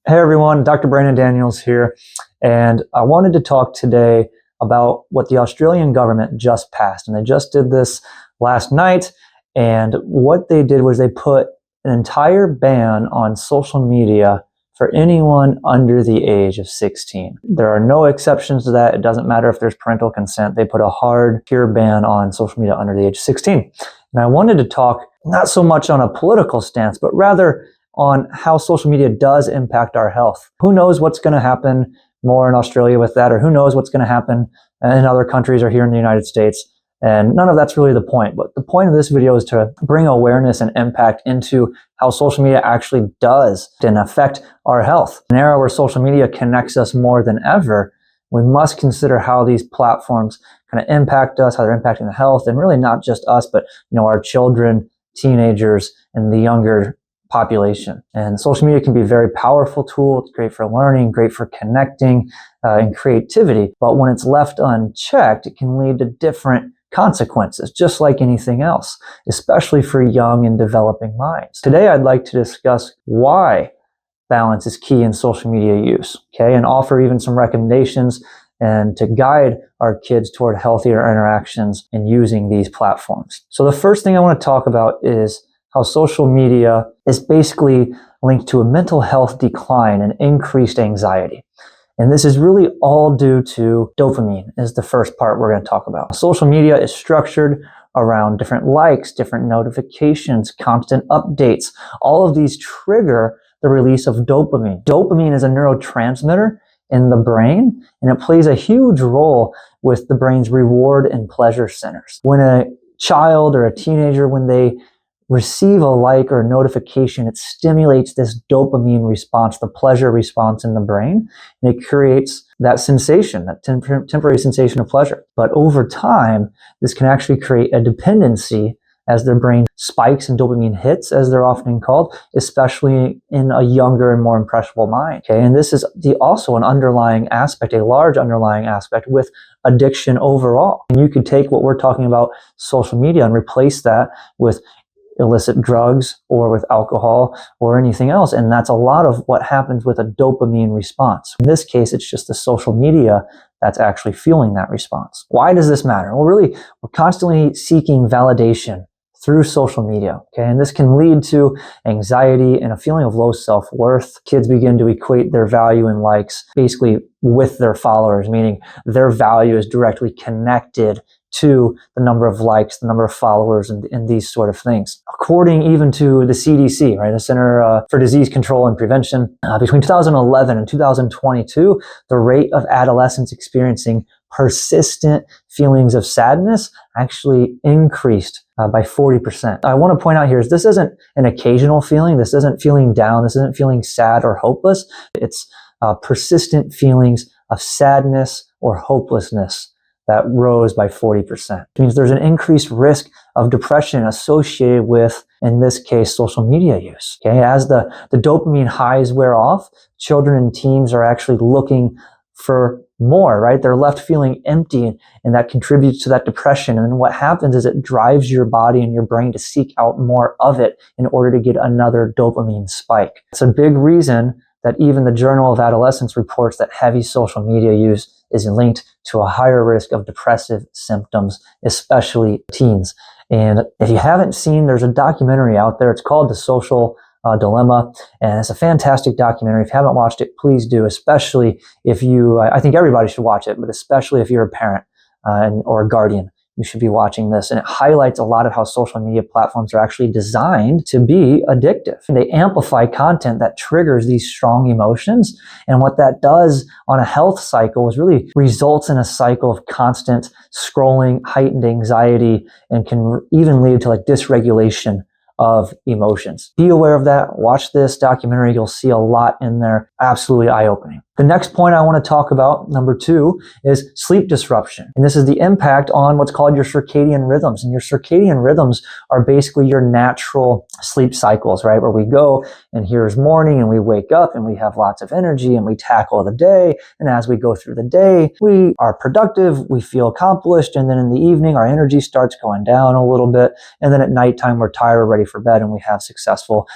Hey everyone, Dr. Brandon Daniels here, and I wanted to talk today about what the Australian government just passed. And they just did this last night, and what they did was they put an entire ban on social media for anyone under the age of 16. There are no exceptions to that. It doesn't matter if there's parental consent. They put a hard, pure ban on social media under the age of 16. And I wanted to talk not so much on a political stance, but rather on how social media does impact our health. Who knows what's going to happen more in Australia with that, or who knows what's going to happen in other countries or here in the United States. And none of that's really the point. But the point of this video is to bring awareness and impact into how social media actually does and affect our health. In an era where social media connects us more than ever, we must consider how these platforms kind of impact us, how they're impacting the health, and really not just us, but our children, teenagers, and the younger population. And social media can be a very powerful tool. It's great for learning, great for connecting, and creativity. But when it's left unchecked, it can lead to different consequences, just like anything else, especially for young and developing minds. Today, I'd like to discuss why balance is key in social media use, okay, and offer even some recommendations and to guide our kids toward healthier interactions in using these platforms. So the first thing I want to talk about is how social media is basically linked to a mental health decline and increased anxiety. And this is really all due to dopamine, is the first part we're going to talk about. Social media is structured around different likes, different notifications, constant updates. All of these trigger the release of dopamine. Dopamine is a neurotransmitter in the brain, and it plays a huge role with the brain's reward and pleasure centers. When a child or a teenager, when they receive a like or a notification, it stimulates this dopamine response, the pleasure response in the brain, and it creates that sensation, that temporary sensation of pleasure. But over time, this can actually create a dependency as their brain spikes and dopamine hits, as they're often called, especially in a younger and more impressionable mind. Okay, and this is also an underlying aspect, a large underlying aspect with addiction overall. And you could take what we're talking about, social media, and replace that with illicit drugs or with alcohol or anything else. And that's a lot of what happens with a dopamine response. In this case, it's just the social media that's actually fueling that response. Why does this matter? Well, really, we're constantly seeking validation through social media, okay? And this can lead to anxiety and a feeling of low self-worth. Kids begin to equate their value and likes basically with their followers, meaning their value is directly connected to the number of likes, the number of followers, and these sort of things. According even to the CDC, right, the Center for Disease Control and Prevention, between 2011 and 2022, the rate of adolescents experiencing persistent feelings of sadness actually increased by 40%. I want to point out here is this isn't an occasional feeling. This isn't feeling down. This isn't feeling sad or hopeless. It's persistent feelings of sadness or hopelessness that rose by 40%. It means there's an increased risk of depression associated with, in this case, social media use. Okay, as the dopamine highs wear off, children and teens are actually looking for more, right? They're left feeling empty, and that contributes to that depression. And then what happens is it drives your body and your brain to seek out more of it in order to get another dopamine spike. It's a big reason that even the Journal of Adolescence reports that heavy social media use is linked to a higher risk of depressive symptoms, especially teens. And if you haven't seen, there's a documentary out there. It's called The Social Dilemma, and it's a fantastic documentary. If you haven't watched it, please do, especially if you, I think everybody should watch it, but especially if you're a parent or a guardian. You should be watching this. And it highlights a lot of how social media platforms are actually designed to be addictive. They amplify content that triggers these strong emotions. And what that does on a health cycle is really results in a cycle of constant scrolling, heightened anxiety, and can even lead to like dysregulation of emotions. Be aware of that. Watch this documentary. You'll see a lot in there. Absolutely eye-opening. The next point I want to talk about, number 2, is sleep disruption. And this is the impact on what's called your circadian rhythms. And your circadian rhythms are basically your natural sleep cycles, right? Where we go and here's morning and we wake up and we have lots of energy and we tackle the day. And as we go through the day, we are productive, we feel accomplished. And then in the evening, our energy starts going down a little bit. And then at nighttime, we're tired, we're ready for bed, and we have successful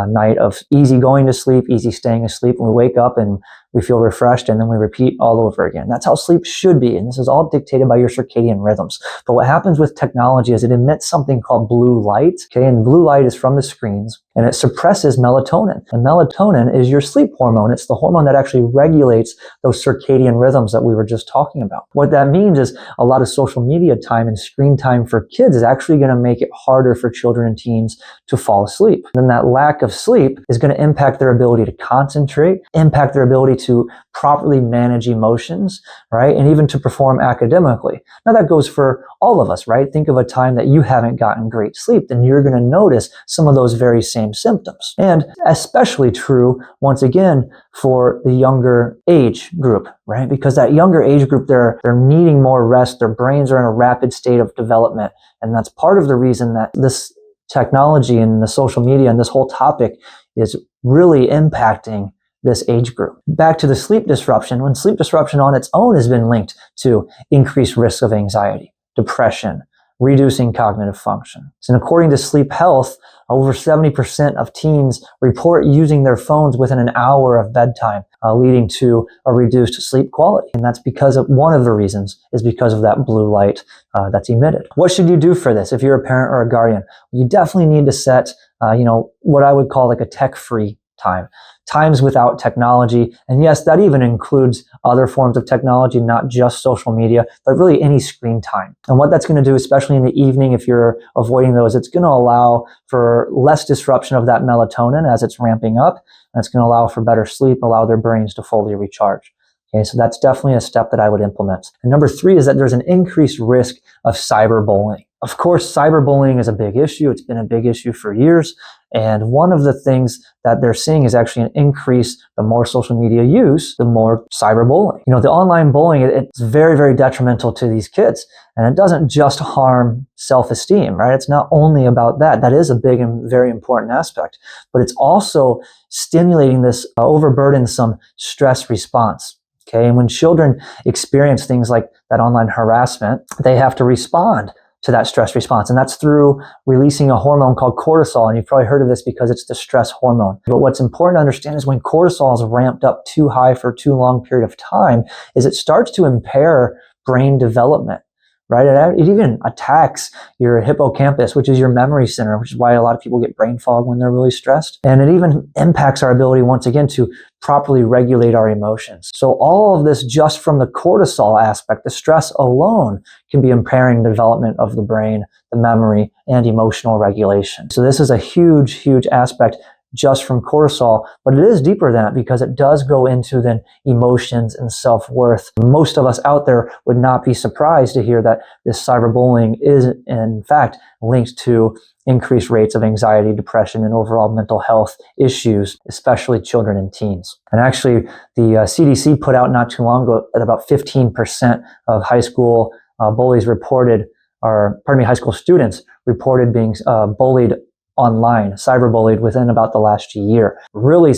night of easy going to sleep, easy staying asleep, and we wake up and we feel refreshed, and then we repeat all over again. That's how sleep should be, and this is all dictated by your circadian rhythms. But what happens with technology is it emits something called blue light, okay? And blue light is from the screens, and it suppresses melatonin. And melatonin is your sleep hormone. It's the hormone that actually regulates those circadian rhythms that we were just talking about. What that means is a lot of social media time and screen time for kids is actually going to make it harder for children and teens to fall asleep. And then that lack of sleep is going to impact their ability to concentrate, impact their ability to properly manage emotions, right? And even to perform academically. Now that goes for all of us, right? Think of a time that you haven't gotten great sleep, then you're going to notice some of those very same symptoms. And especially true, once again, for the younger age group, right? Because that younger age group, they're needing more rest. Their brains are in a rapid state of development. And that's part of the reason that this technology and the social media and this whole topic is really impacting this age group. Back to the sleep disruption, when sleep disruption on its own has been linked to increased risk of anxiety, depression, reducing cognitive function. And according to Sleep Health, over 70% of teens report using their phones within an hour of bedtime, leading to a reduced sleep quality. And that's because of one of the reasons is because of that blue light that's emitted. What should you do for this if you're a parent or a guardian? You definitely need to set, what I would call like a tech-free time. Times without technology. And yes, that even includes other forms of technology, not just social media, but really any screen time. And what that's going to do, especially in the evening, if you're avoiding those, it's going to allow for less disruption of that melatonin as it's ramping up. And it's going to allow for better sleep, allow their brains to fully recharge. Okay, so that's definitely a step that I would implement. And number 3 is that there's an increased risk of cyberbullying. Of course, cyberbullying is a big issue. It's been a big issue for years. And one of the things that they're seeing is actually an increase. The more social media use, the more cyberbullying. The online bullying, it's very, very detrimental to these kids. And it doesn't just harm self-esteem, right? It's not only about that. That is a big and very important aspect. But it's also stimulating this overburdensome stress response. Okay, and when children experience things like that online harassment, they have to respond to that stress response. And that's through releasing a hormone called cortisol. And you've probably heard of this because it's the stress hormone. But what's important to understand is when cortisol is ramped up too high for too long period of time, is it starts to impair brain development. Right? It even attacks your hippocampus, which is your memory center, which is why a lot of people get brain fog when they're really stressed. And it even impacts our ability, once again, to properly regulate our emotions. So all of this just from the cortisol aspect, the stress alone can be impairing the development of the brain, the memory, and emotional regulation. So this is a huge, huge aspect just from cortisol, but it is deeper than that because it does go into then emotions and self-worth. Most of us out there would not be surprised to hear that this cyberbullying is in fact linked to increased rates of anxiety, depression, and overall mental health issues, especially children and teens. And actually, the CDC put out not too long ago that about 15% of high school bullies reported, high school students reported being bullied online, cyberbullied within about the last year. Really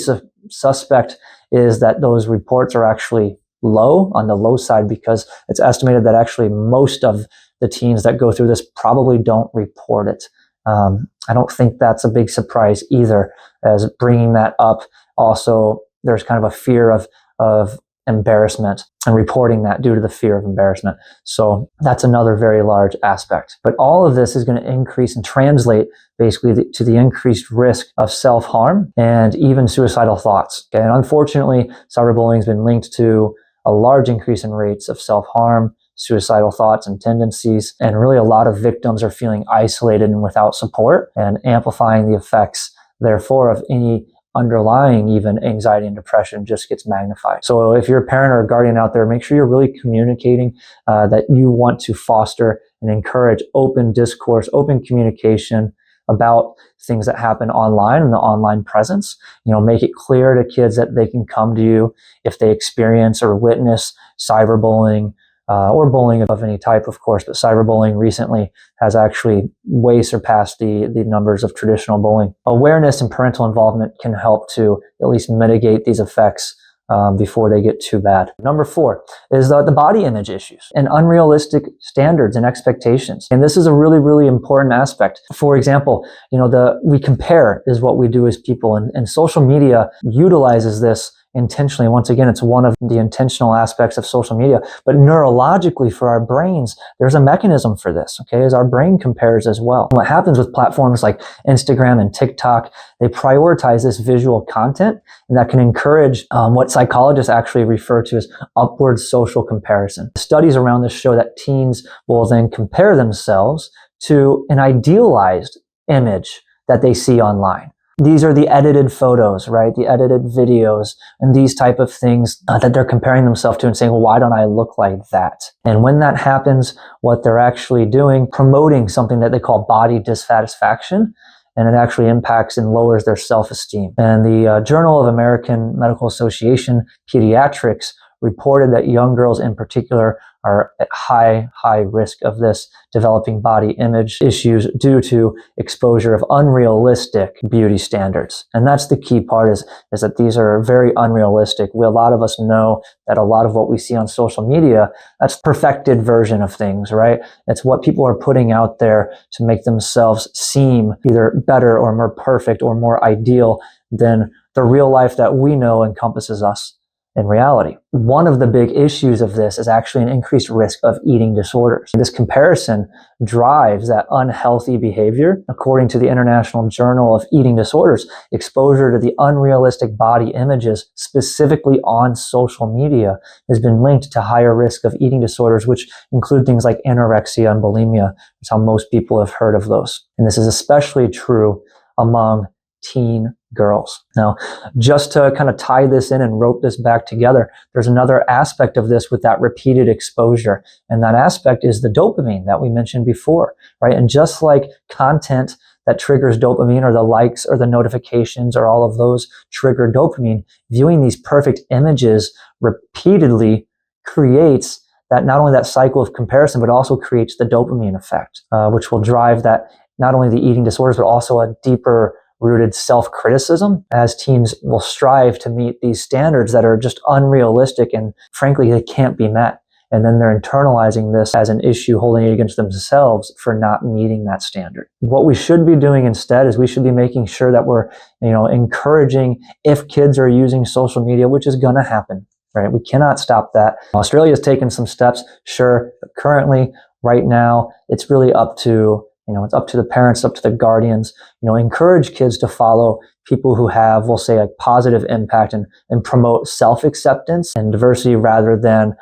suspect is that those reports are actually low, on the low side, because it's estimated that actually most of the teens that go through this probably don't report it. I don't think that's a big surprise either, as bringing that up also, there's kind of a fear of embarrassment and reporting that due to the fear of embarrassment. So that's another very large aspect. But all of this is going to increase and translate basically to the increased risk of self-harm and even suicidal thoughts. Okay? And unfortunately, cyberbullying has been linked to a large increase in rates of self-harm, suicidal thoughts and tendencies, and really a lot of victims are feeling isolated and without support, and amplifying the effects, therefore, of any underlying even anxiety and depression just gets magnified. So if you're a parent or a guardian out there, make sure you're really communicating that you want to foster and encourage open discourse, open communication about things that happen online and the online presence. Make it clear to kids that they can come to you if they experience or witness cyberbullying, or bullying of any type, of course, but cyberbullying recently has actually way surpassed the numbers of traditional bullying. Awareness and parental involvement can help to at least mitigate these effects before they get too bad. Number 4 is the body image issues and unrealistic standards and expectations. And this is a really, really important aspect. For example, we compare is what we do as people, and social media utilizes this intentionally. Once again, it's one of the intentional aspects of social media, but neurologically for our brains, there's a mechanism for this, okay, as our brain compares as well. What happens with platforms like Instagram and TikTok, they prioritize this visual content, and that can encourage what psychologists actually refer to as upward social comparison. Studies around this show that teens will then compare themselves to an idealized image that they see online. These are the edited photos, right? The edited videos and these type of things that they're comparing themselves to and saying, well, why don't I look like that? And when that happens, what they're actually doing, promoting something that they call body dissatisfaction, and it actually impacts and lowers their self-esteem. And the Journal of American Medical Association Pediatrics reported that young girls in particular are at high risk of this, developing body image issues due to exposure of unrealistic beauty standards. And that's the key part, is that these are very unrealistic. A lot of us know that a lot of what we see on social media, that's perfected version of things, right? It's what people are putting out there to make themselves seem either better or more perfect or more ideal than the real life that we know encompasses us in reality. One of the big issues of this is actually an increased risk of eating disorders. This comparison drives that unhealthy behavior. According to the International Journal of Eating Disorders, exposure to the unrealistic body images, specifically on social media, has been linked to higher risk of eating disorders, which include things like anorexia and bulimia. That's how most people have heard of those. And this is especially true among teen girls. Now, just to kind of tie this in and rope this back together, there's another aspect of this with that repeated exposure. And that aspect is the dopamine that we mentioned before, right? And just like content that triggers dopamine, or the likes or the notifications or all of those trigger dopamine, viewing these perfect images repeatedly creates that, not only that cycle of comparison, but also creates the dopamine effect, which will drive that, not only the eating disorders, but also a deeper rooted self-criticism, as teens will strive to meet these standards that are just unrealistic and frankly they can't be met. And then they're internalizing this as an issue, holding it against themselves for not meeting that standard. What we should be doing instead is we should be making sure that we're, encouraging, if kids are using social media, which is going to happen, right? We cannot stop that. Australia has taken some steps, sure, but currently, right now, it's really up to it's up to the parents, up to the guardians, encourage kids to follow people who have, we'll say, a positive impact and promote self-acceptance and diversity, rather than,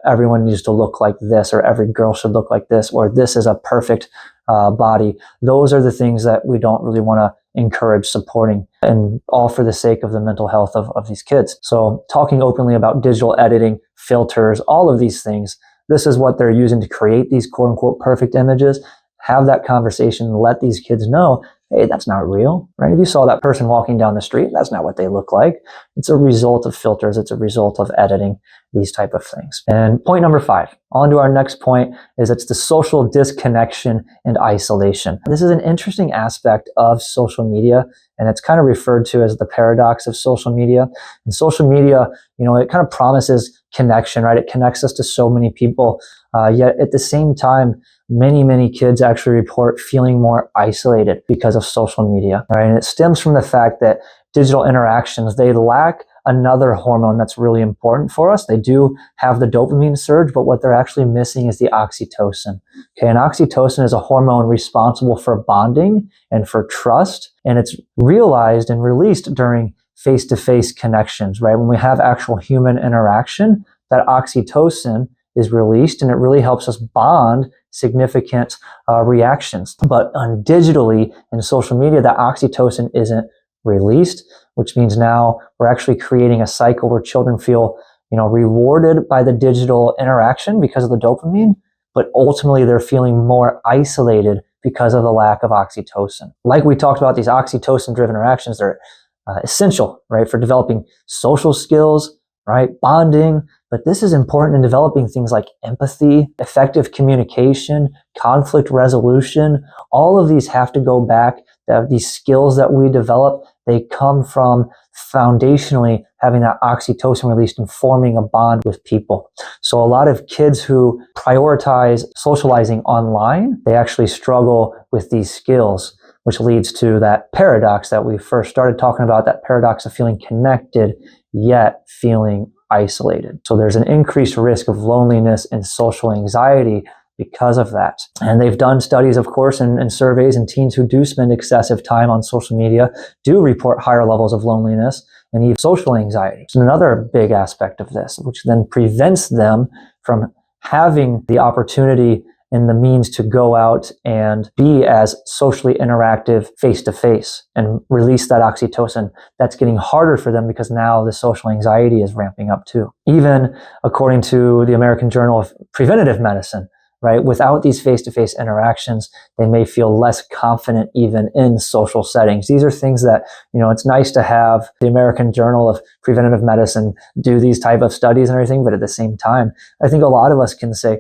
everyone needs to look like this, or every girl should look like this, or this is a perfect body. Those are the things that we don't really want to encourage supporting, and all for the sake of the mental health of these kids. So talking openly about digital editing, filters, all of these things, this is what they're using to create these quote unquote perfect images. Have that conversation and let these kids know, hey, that's not real, right? If you saw that person walking down the street, that's not what they look like. It's a result of filters. It's a result of editing, these type of things. And point number 5, on to our next point, is it's the social disconnection and isolation. This is an interesting aspect of social media, and it's kind of referred to as the paradox of social media. And social media, it kind of promises connection, right? It connects us to so many people, yet at the same time, many kids actually report feeling more isolated because of social media, right? And it stems from the fact that digital interactions, they lack another hormone that's really important for us. They do have the dopamine surge, but what they're actually missing is the oxytocin. Okay, and oxytocin is a hormone responsible for bonding and for trust, and it's realized and released during face-to-face connections, right? When we have actual human interaction, that oxytocin is released, and it really helps us bond significant reactions. But digitally in social media, that oxytocin isn't released, which means now we're actually creating a cycle where children feel, rewarded by the digital interaction because of the dopamine, but ultimately they're feeling more isolated because of the lack of oxytocin. Like we talked about, these oxytocin-driven interactions, they're essential, right, for developing social skills, right, bonding. But this is important in developing things like empathy, effective communication, conflict resolution. All of these have to go back. These skills that we develop, they come from foundationally having that oxytocin released and forming a bond with people. So a lot of kids who prioritize socializing online, they actually struggle with these skills, which leads to that paradox that we first started talking about, that paradox of feeling connected yet feeling isolated. So there's an increased risk of loneliness and social anxiety because of that. And they've done studies, of course, and surveys, and teens who do spend excessive time on social media do report higher levels of loneliness and even social anxiety. It's another big aspect of this, which then prevents them from having the opportunity and the means to go out and be as socially interactive face to face and release that oxytocin. That's getting harder for them because now the social anxiety is ramping up too. Even according to the American Journal of Preventive Medicine, right? Without these face-to-face interactions, they may feel less confident even in social settings. These are things that, it's nice to have the American Journal of Preventive Medicine do these type of studies and everything, but at the same time, I think a lot of us can say,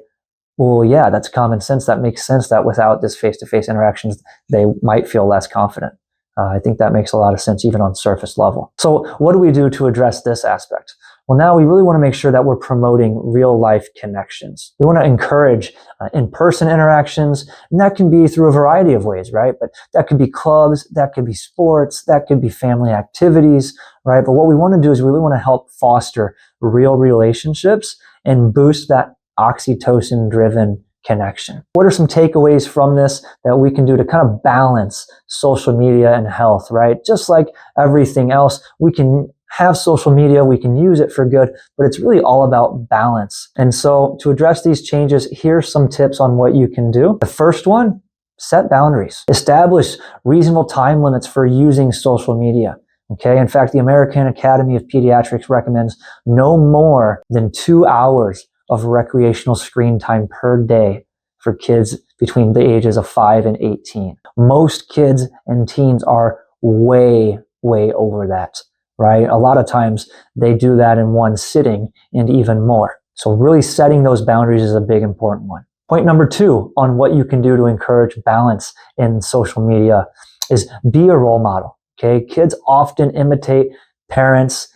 well, yeah, that's common sense. That makes sense that without this face-to-face interactions, they might feel less confident. I think that makes a lot of sense even on surface level. So what do we do to address this aspect? Well, now we really want to make sure that we're promoting real life connections. We want to encourage in-person interactions, and that can be through a variety of ways, right? But that could be clubs, that could be sports, that could be family activities, right? But what we want to do is really want to help foster real relationships and boost that oxytocin-driven connection. What are some takeaways from this that we can do to kind of balance social media and health, right? Just like everything else, we can have social media, we can use it for good, but it's really all about balance. And so to address these changes, here's some tips on what you can do. The first one, set boundaries. Establish reasonable time limits for using social media. Okay. In fact, the American Academy of Pediatrics recommends no more than 2 hours of recreational screen time per day for kids between the ages of 5 and 18. Most kids and teens are way over that, right? A lot of times they do that in one sitting and even more. So really setting those boundaries is a big important one. Point number 2 on what you can do to encourage balance in social media is be a role model. Okay. Kids often imitate parents'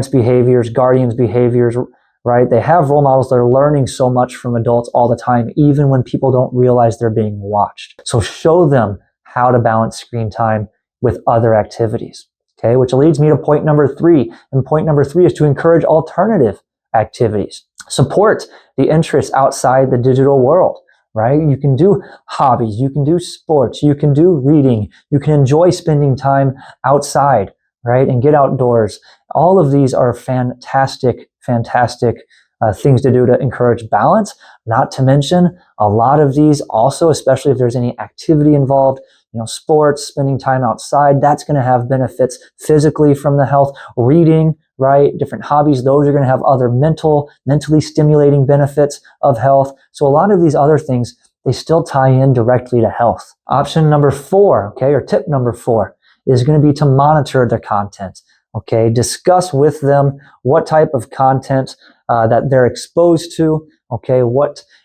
behaviors, guardians' behaviors, right? They have role models. They're learning so much from adults all the time, even when people don't realize they're being watched. So show them how to balance screen time with other activities. Okay, which leads me to point number 3. And point number 3 is to encourage alternative activities. Support the interests outside the digital world, right? You can do hobbies, you can do sports, you can do reading, you can enjoy spending time outside, right? And get outdoors. All of these are fantastic things to do to encourage balance. Not to mention, a lot of these also, especially if there's any activity involved, sports, spending time outside, that's going to have benefits physically from the health. Reading, right? Different hobbies, those are going to have other mentally stimulating benefits of health. So a lot of these other things, they still tie in directly to health. Option number 4, okay, or tip number 4 is going to be to monitor their content. Okay, discuss with them what type of content that they're exposed to. Okay,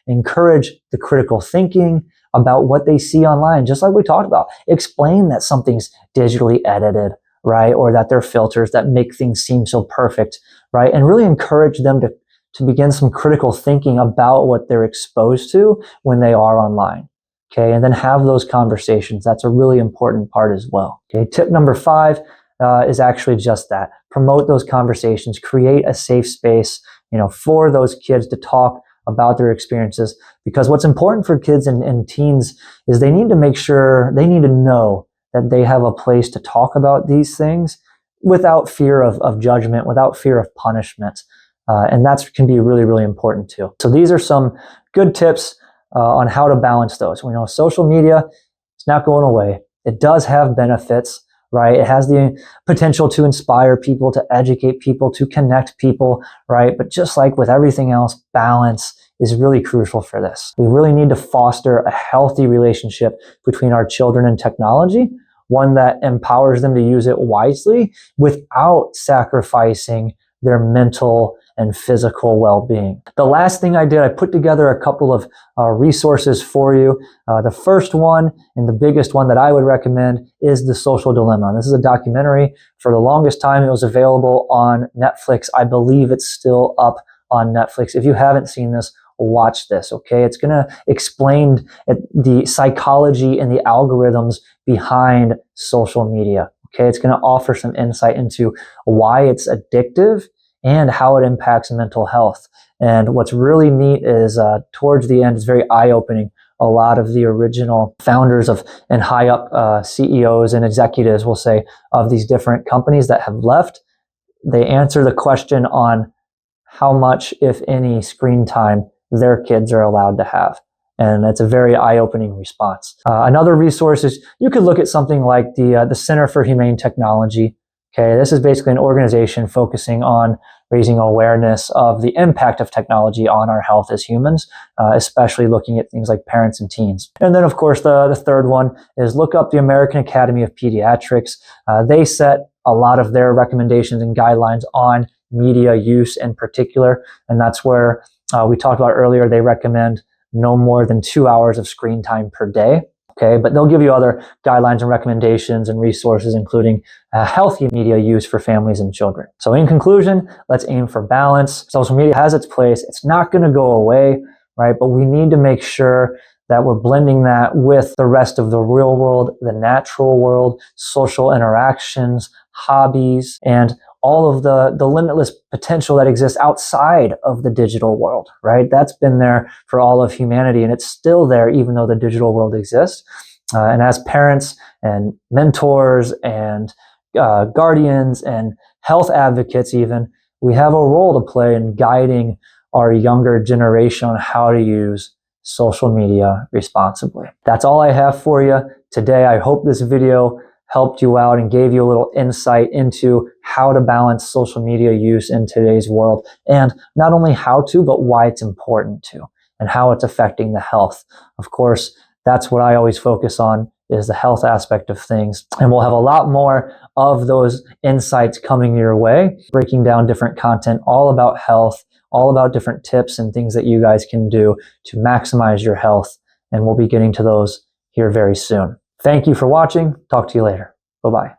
encourage the critical thinking about what they see online, just like we talked about. Explain that something's digitally edited, right? Or that they're filters that make things seem so perfect, right? And really encourage them to begin some critical thinking about what they're exposed to when they are online. Okay, and then have those conversations. That's a really important part as well. Okay, tip number 5 is actually just that. Promote those conversations, create a safe space, for those kids to talk about their experiences. Because what's important for kids and teens is they need to know that they have a place to talk about these things without fear of judgment, without fear of punishment. And that can be really, really important too. So these are some good tips on how to balance those. We know social media, it's not going away. It does have benefits, right? It has the potential to inspire people, to educate people, to connect people, right? But just like with everything else, balance is really crucial for this. We really need to foster a healthy relationship between our children and technology, one that empowers them to use it wisely without sacrificing their mental and physical well-being. The last thing I did, I put together a couple of resources for you. The first one and the biggest one that I would recommend is The Social Dilemma. This is a documentary. For the longest time, it was available on Netflix. I believe it's still up on Netflix. If you haven't seen this, watch this, okay? It's going to explain the psychology and the algorithms behind social media, okay? It's going to offer some insight into why it's addictive and how it impacts mental health. And what's really neat is towards the end, it's very eye-opening. A lot of the original founders and high up CEOs and executives will say of these different companies that have left, they answer the question on how much, if any, screen time their kids are allowed to have. And it's a very eye-opening response. Another resource is you could look at something like the Center for Humane Technology. Okay, this is basically an organization focusing on raising awareness of the impact of technology on our health as humans, especially looking at things like parents and teens. And then, of course, the third one is look up the American Academy of Pediatrics. They set a lot of their recommendations and guidelines on media use in particular, and that's where we talked about earlier, they recommend no more than 2 hours of screen time per day. Okay, but they'll give you other guidelines and recommendations and resources, including healthy media use for families and children. So in conclusion, let's aim for balance. Social media has its place. It's not going to go away, right? But we need to make sure that we're blending that with the rest of the real world, the natural world, social interactions, hobbies, and all of the limitless potential that exists outside of the digital world, right? That's been there for all of humanity, and it's still there even though the digital world exists. And as parents and mentors and guardians and health advocates even, we have a role to play in guiding our younger generation on how to use social media responsibly. That's all I have for you today. I hope this video helped you out and gave you a little insight into how to balance social media use in today's world, and not only how to, but why it's important to, and how it's affecting the health. Of course, that's what I always focus on, is the health aspect of things. And we'll have a lot more of those insights coming your way, breaking down different content all about health, all about different tips and things that you guys can do to maximize your health. And we'll be getting to those here very soon. Thank you for watching. Talk to you later. Bye-bye.